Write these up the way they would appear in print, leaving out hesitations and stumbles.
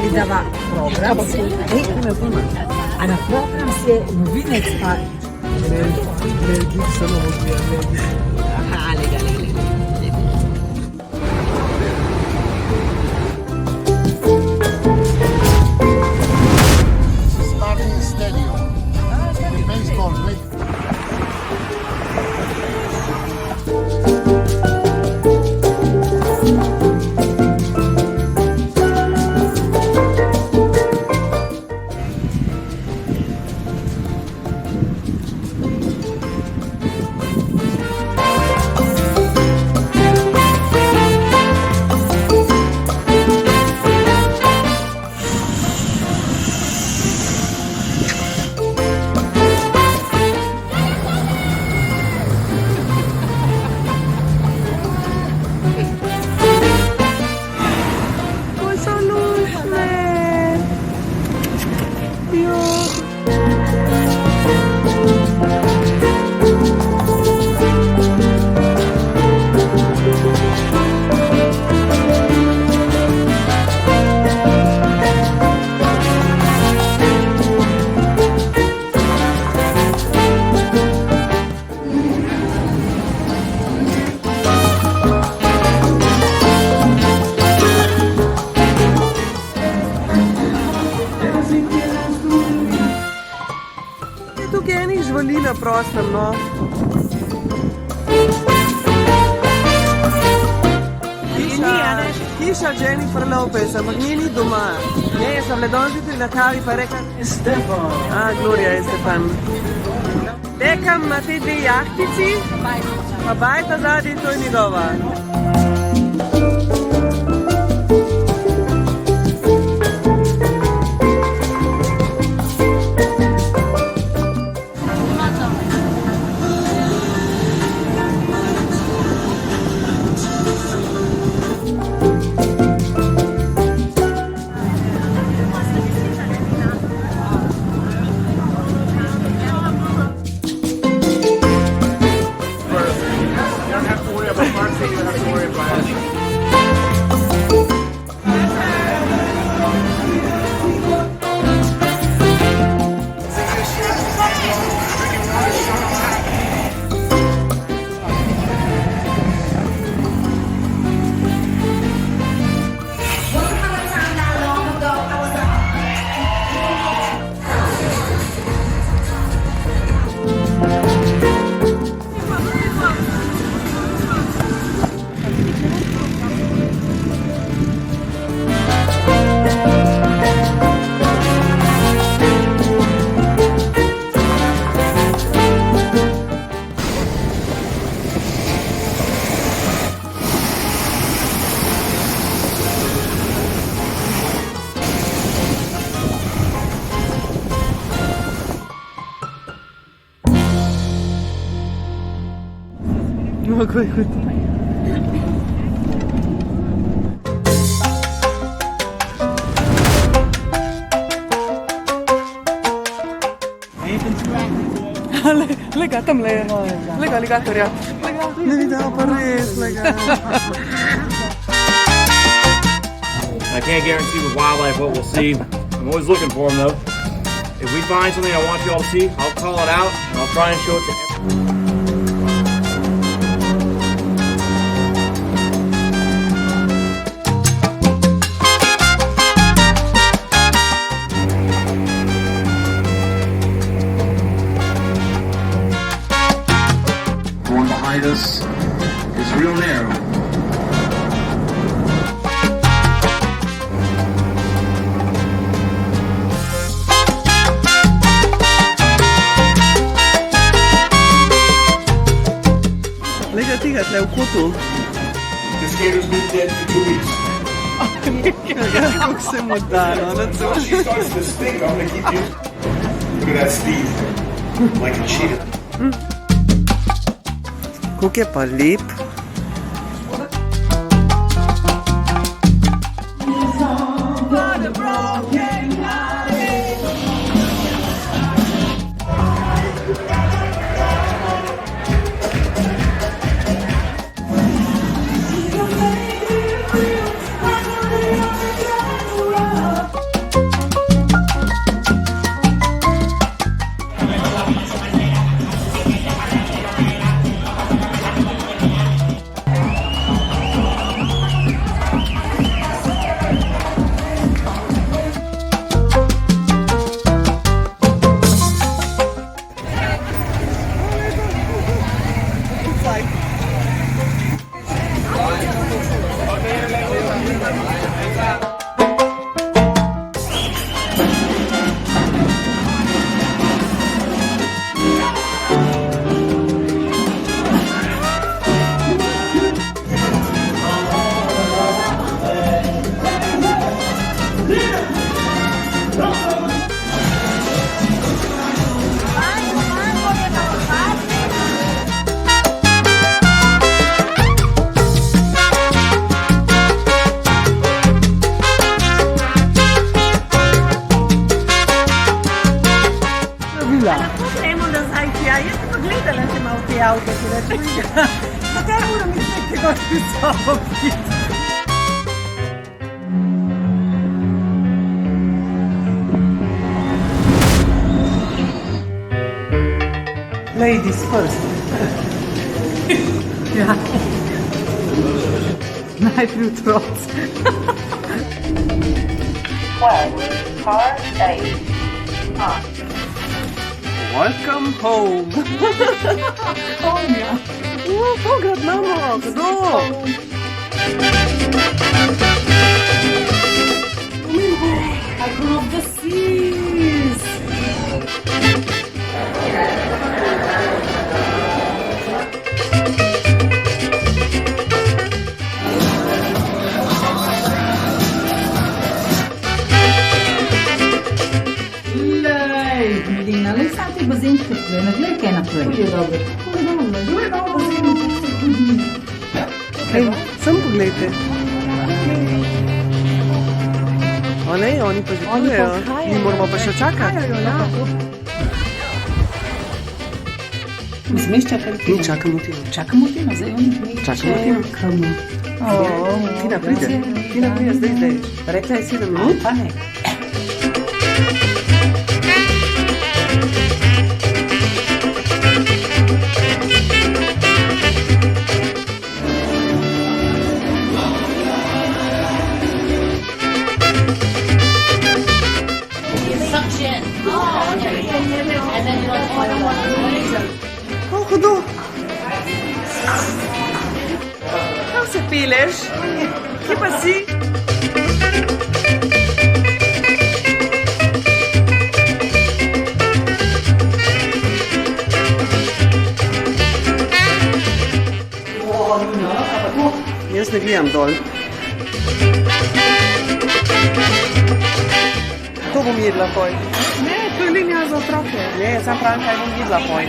izdava program, a na program si je novinec pa... Ne, samo možnija, ne. Aha, lega. Starting stadium. The baseball play. Tukaj enih živali na prostem, no. Hiša Jennifer Lopez, ampak nje ni doma. Ne, sem le danes jutri na kavi pa rekla Stefan. Gloria je Stefan. Dekam ima te dve jahtici, pa bajta zadnji, to je njegova. Kako je kot? Lega, tam le je. Lega, aligatorja. Ne videl pa res, lega. I can't guarantee with wildlife what we'll see. I'm always looking for them though. If we find something I want you all to see, I'll call it out and I'll try and show it to everyone. One behind us is real narrow. Lega tega tle v kotu. This gator's been dead for 2 weeks. Kako se mu da, no, na to. She starts to stink. I'm gonna keep you. Look at that Steve. Like a cheetah. Kako je pa lep. Nemo nazaj tja, jaz sem pa gledala, če ima v te avto, ki reče, zakaj moram iti nekega visoko piti? Ladies first. Ja. Najprej otroci. Welcome home. Home, ja. Pogled, mamo, kdo? I grew up the seas. Medina, le sam ti bazen tukaj, ne glej kaj naprej. Je dobro. Je dobro, bazen, kako se hudi. Ej, sem pogledajte. O ne, oni pa že kujejo. Mi moramo pa še čakati. Zmeš čakali? Mi čakamo Tino. Čakamo Tino, zdaj oni Čakamo Tino. čakamo. Tina pride. Tina pride zdaj. Rekla je 7 minut. Pa ne. Kako hudo? Kam se peleš? Kje pa si? Jaz ne gledam dol. To bom jedla poj. Ne, to je linija za otroke. Ne, sam pravim, kaj bom jedla poj.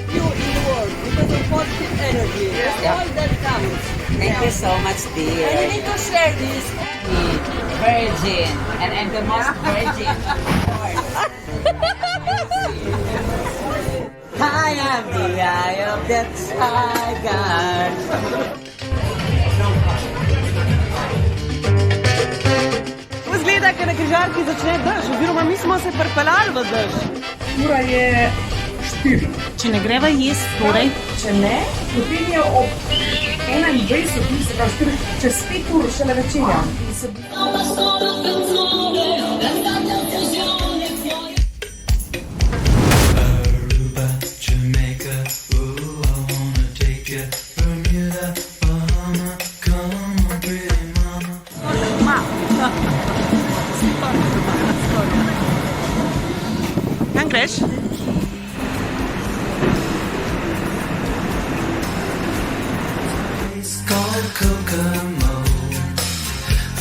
Because of positive energy. All that comes. Thank you so much, dear. And you need to share this. Virgin, and I'm the most virgin. I am the eye of that tiger. Izgleda, ker na križarki začne dež, oziroma mi smo se pripeljali v dež. Ura je 4. Če ne greva jesti, torej? Če ne, potem je ob 21, mislim, da čez 5 ur šele večerja. Kam greš?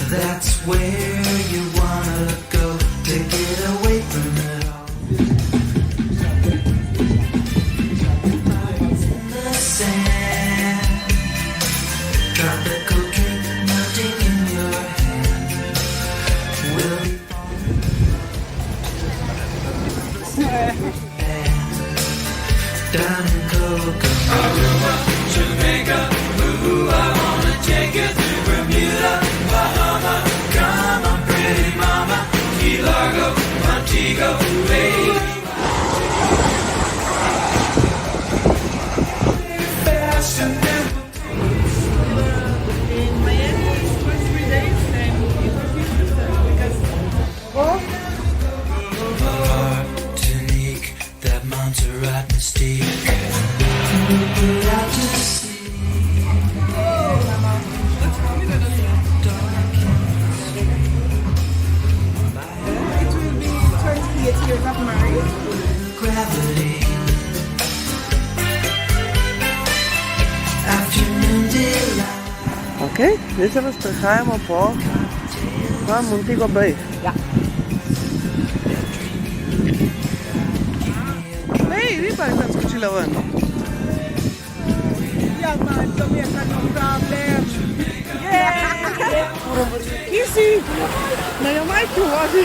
That's where you wanna go to get away from it all. In the sand, tropical drink melting in your hand. We'll be down in Kokomo, Jamaica. Ooh, I wanna take you through Bermuda. Come on, pretty mama, Key Largo, Montego, baby. Fashion In Miami for 3 days and because Martinique, that Montserrat mystique. Out to sea. Gravity. Afternoon delight. Ok, zdaj se pa sprehajamo po Montego Bay. Ja. Ej, riba je tam skočila ven. Ja, man, to mi je samo problem. Kje si? Na Jamajki v vodi.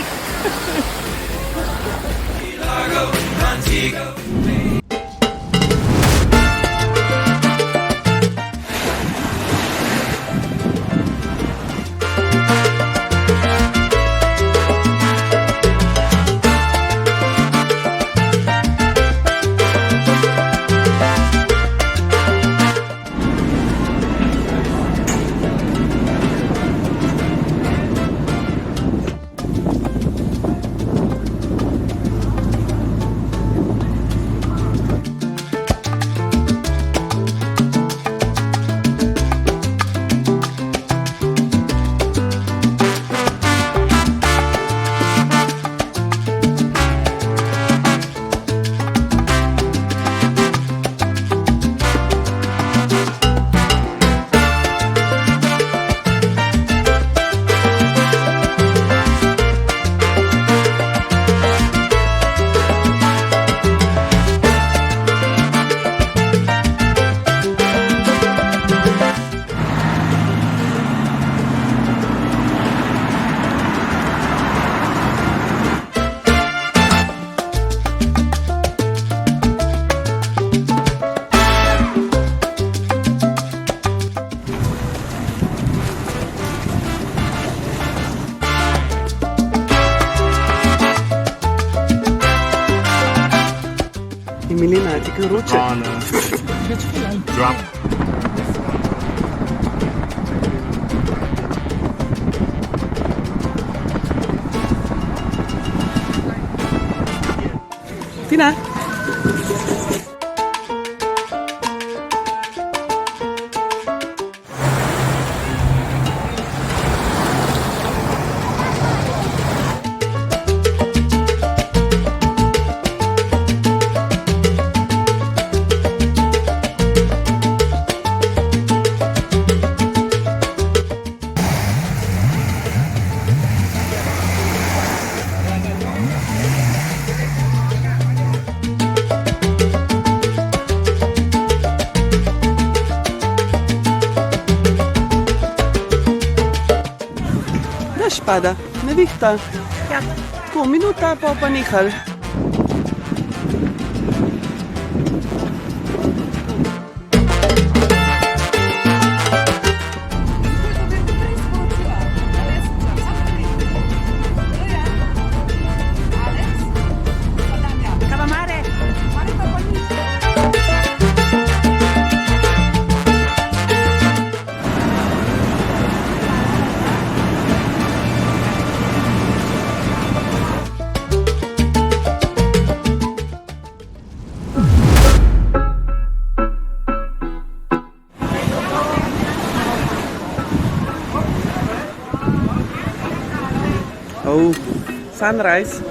Emilina, ti kaj vroče? Oh no. Drop. Tina? Dež pada, nevihta. Ja. Tako, minuta pa nehal. Oh, sunrise.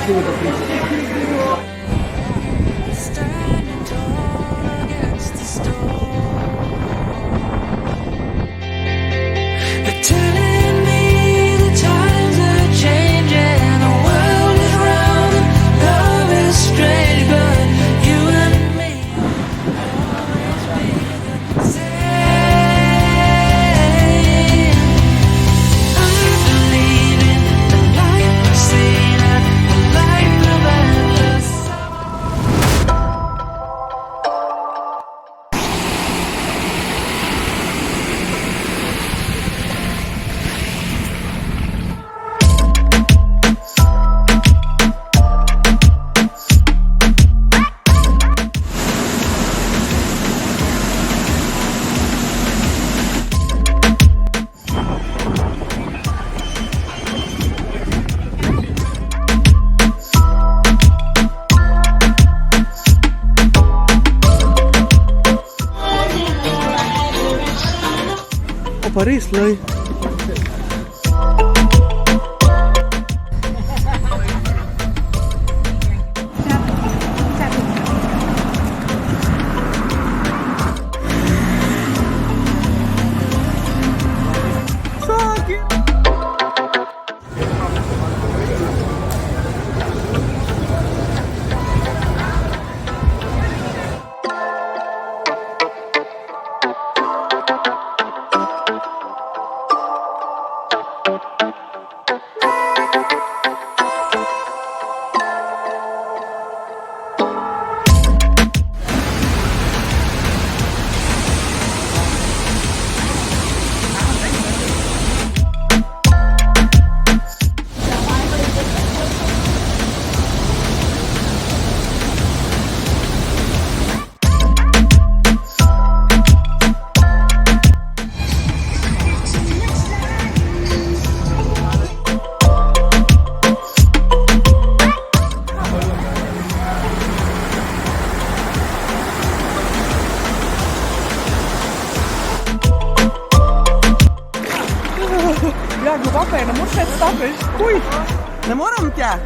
happy with the food. They're telling me the times are changing, the world is round and love is strange, but you and me always be the same. I believe in the light we've seen, a life of endless summer. Paris, Loy. Ja, wakker, dan moet je het stappen. Oei. Ne moram tja.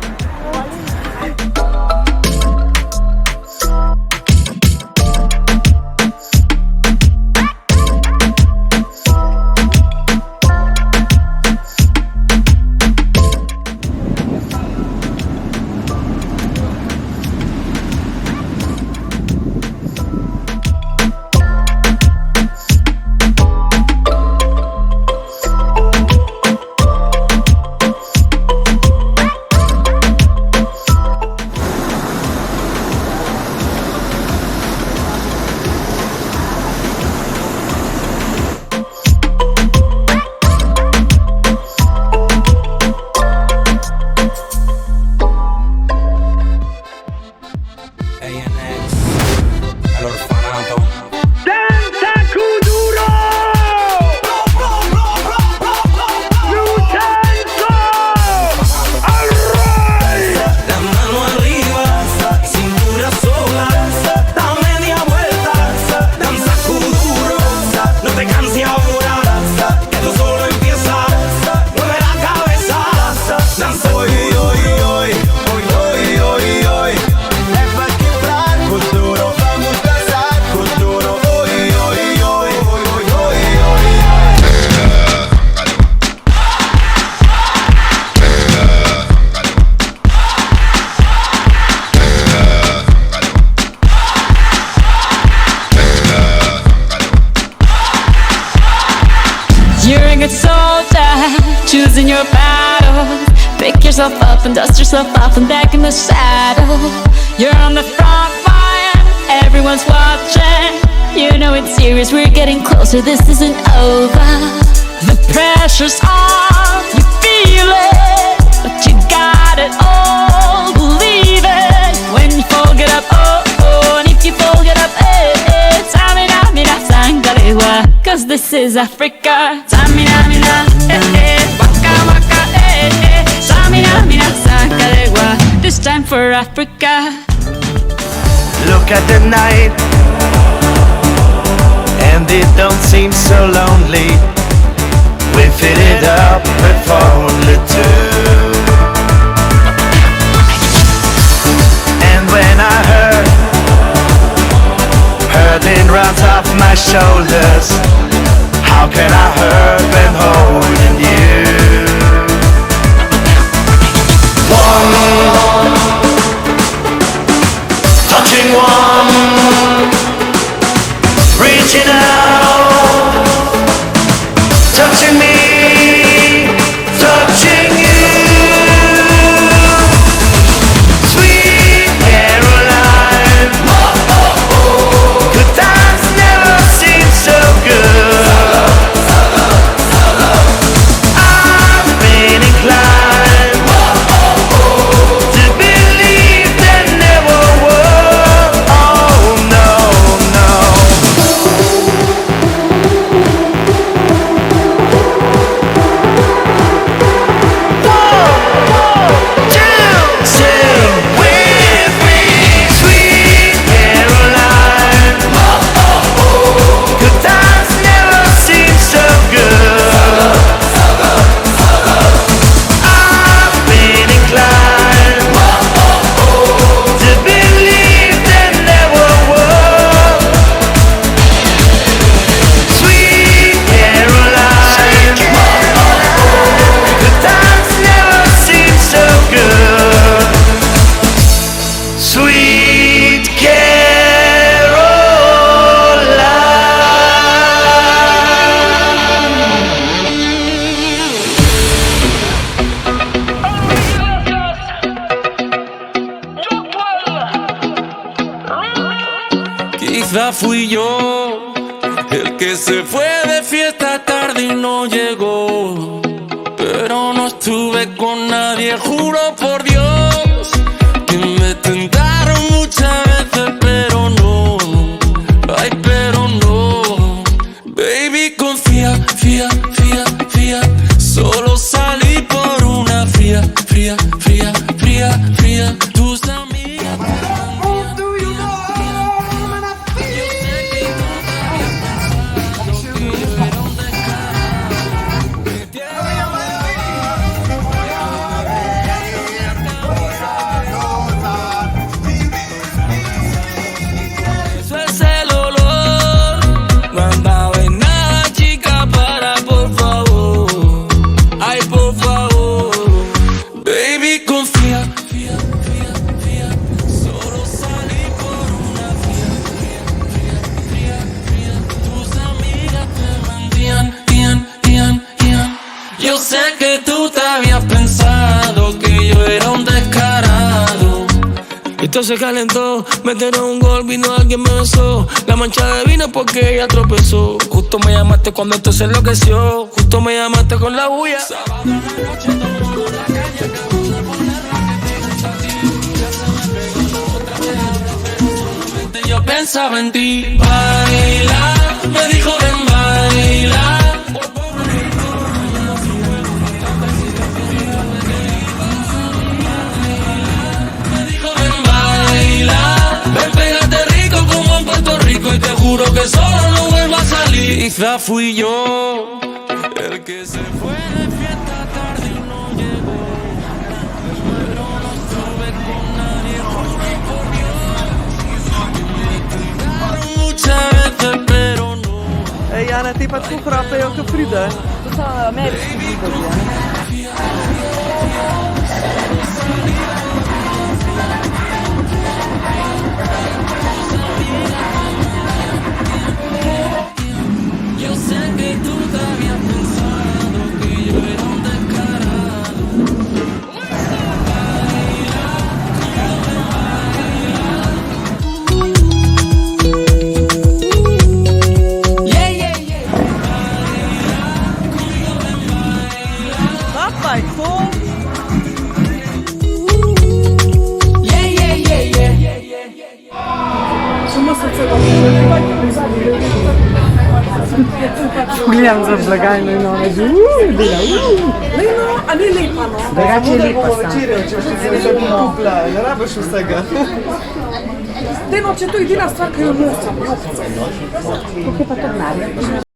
You're a good soldier, choosing your battle. Pick yourself up and dust yourself off and back in the saddle. You're on the front line, everyone's watching. You know it's serious, we're getting closer, this isn't over. The pressure's on, you feel it, but you got it all, believe it. When you fold it up, oh, oh, and if you fold it up, eh, eh, tamina, mina, sangalewa. Cause this is Africa. Tamina, mina, eh, eh, waka, waka, eh, eh, tamina, mina, sangalewa. This time for Africa. Look at the night, and it don't seem so lonely. We fill it up with only two. runs off my shoulders. How can I hurt when holding you? One, touching one, reaching out, touching me, touching you. Sweet Caroline, good times never seem so good. I've been inclined to believe there never were. Oh no, no. Sing with me, sweet Caroline. Good times never seem so good. I've been inclined to believe there never were. Sweet Caroline. Good times never seem so good. Sweet Quizá fui yo el que se fue de fiesta tarde y no llegó, pero no estuve con nadie, juro por Dios que me tentaron muchas veces, pero no, ay, pero no. Baby, confía, fía, fía, fía, solo salí por una fría, fría, fría, fría, fría, tus amigas. Eso es el olor, no andaba en nada, chica, para, por favor, ay, por favor. Baby, confía, fía, fía, fía, solo salí por una fría, fría, fría, fría, fría, tus amigas te mentían, tían. Yo sé que tú te habías pensado que yo era un descarado. Esto se calentó, metieron un gol, vino alguien me besó. La mancha de vino porque ella tropezó. Justo me llamaste cuando esto se enloqueció. Justo me llamaste con la bulla. Sábado en la noche tomamos la calle, acabamos de poner ya se me pegó la otra vez, pero solamente yo pensaba en ti. Baila, me dijo ven baila. Ven, pégate rico como en Puerto Rico y te juro que solo no vuelvo a salir. Quizá fui yo el que se fue de fiesta tarde y no llegó, pero no estuve con nadie, juro por Dios. Me intentaron muchas veces, pero no. Hey Jana, ti pa tako hrapejo kot pride. To so ameriški zidovi. Yo sé que tú te habías pensado que yo era un descarado. Yeah, yeah, yeah. Papa, to? Yeah, yeah, yeah, yeah. Samo srce da Gledam za blagajno in ona že dela. Leno, a ni lepa, no? Drugače je lepa večerjo, če še se vse pokupla, ne rabiš vsega. Leno, če to je edina stvar, ki jo nosim. Koliko je pa to denarja?